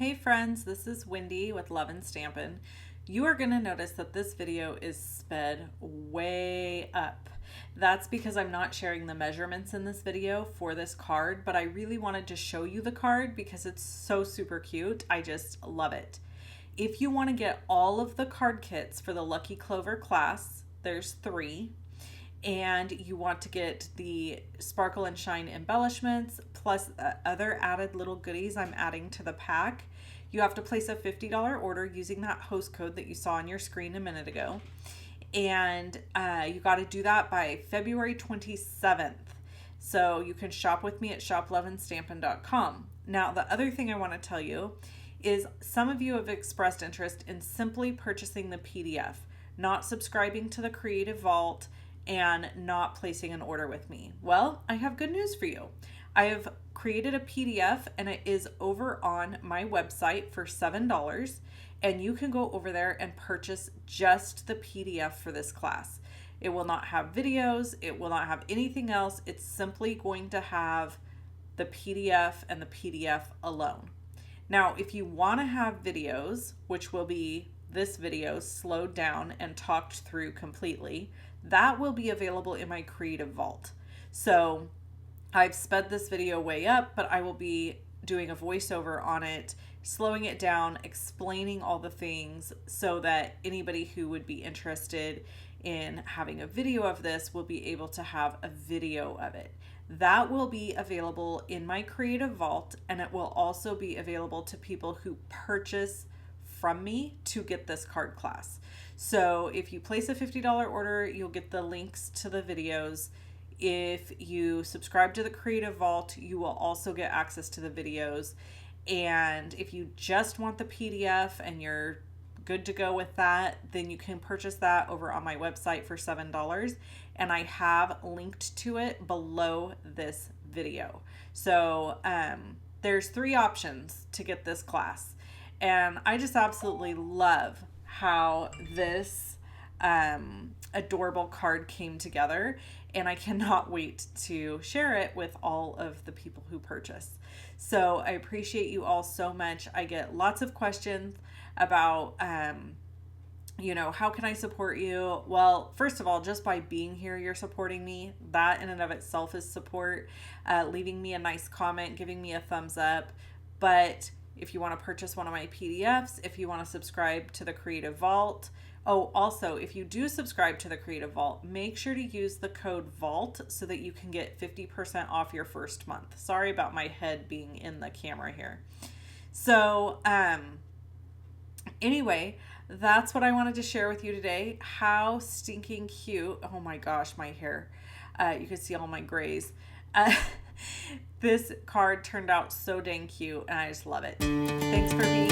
Hey friends, this is Wendy with Love and Stampin'. You are going to notice that this video is sped way up. That's because I'm not sharing the measurements in this video for this card, but I really wanted to show you the card because it's so super cute. I just love it. If you want to get all of the card kits for the Lucky Clover class, there's 3. And you want to get the sparkle and shine embellishments plus other added little goodies I'm adding to the pack, you have to place a $50 order using that host code that you saw on your screen a minute ago. And you got to do that by February 27th. So you can shop with me at shoploveandstampin.com. Now, the other thing I want to tell you is some of you have expressed interest in simply purchasing the PDF, not subscribing to the Creative Vault, and not placing an order with me. Well, I have good news for you. I have created a PDF and it is over on my website for $7, and you can go over there and purchase just the PDF for this class. It will not have videos, it will not have anything else. It's simply going to have the PDF and the PDF alone. Now, if you want to have videos, which will be this video slowed down and talked through completely, that will be available in my Creative Vault. So I've sped this video way up, but I will be doing a voiceover on it, slowing it down, explaining all the things so that anybody who would be interested in having a video of this will be able to have a video of it. That will be available in my Creative Vault, and it will also be available to people who purchase from me to get this card class. So if you place a $50 order, you'll get the links to the videos. If you subscribe to the Creative Vault, you will also get access to the videos. And if you just want the PDF and you're good to go with that, then you can purchase that over on my website for $7. And I have linked to it below this video. So there's 3 options to get this class. And I just absolutely love how this adorable card came together, and I cannot wait to share it with all of the people who purchase. So I appreciate you all so much. I get lots of questions about, how can I support you? Well, first of all, just by being here, you're supporting me. That in and of itself is support. Leaving me a nice comment, giving me a thumbs up. But if you want to purchase one of my PDFs, if you want to subscribe to the Creative Vault. Oh, also, if you do subscribe to the Creative Vault, make sure to use the code VAULT so that you can get 50% off your first month. Sorry about my head being in the camera here. So, anyway, that's what I wanted to share with you today. How stinking cute. Oh my gosh, my hair. You can see all my grays. This card turned out so dang cute, and I just love it. Thanks for being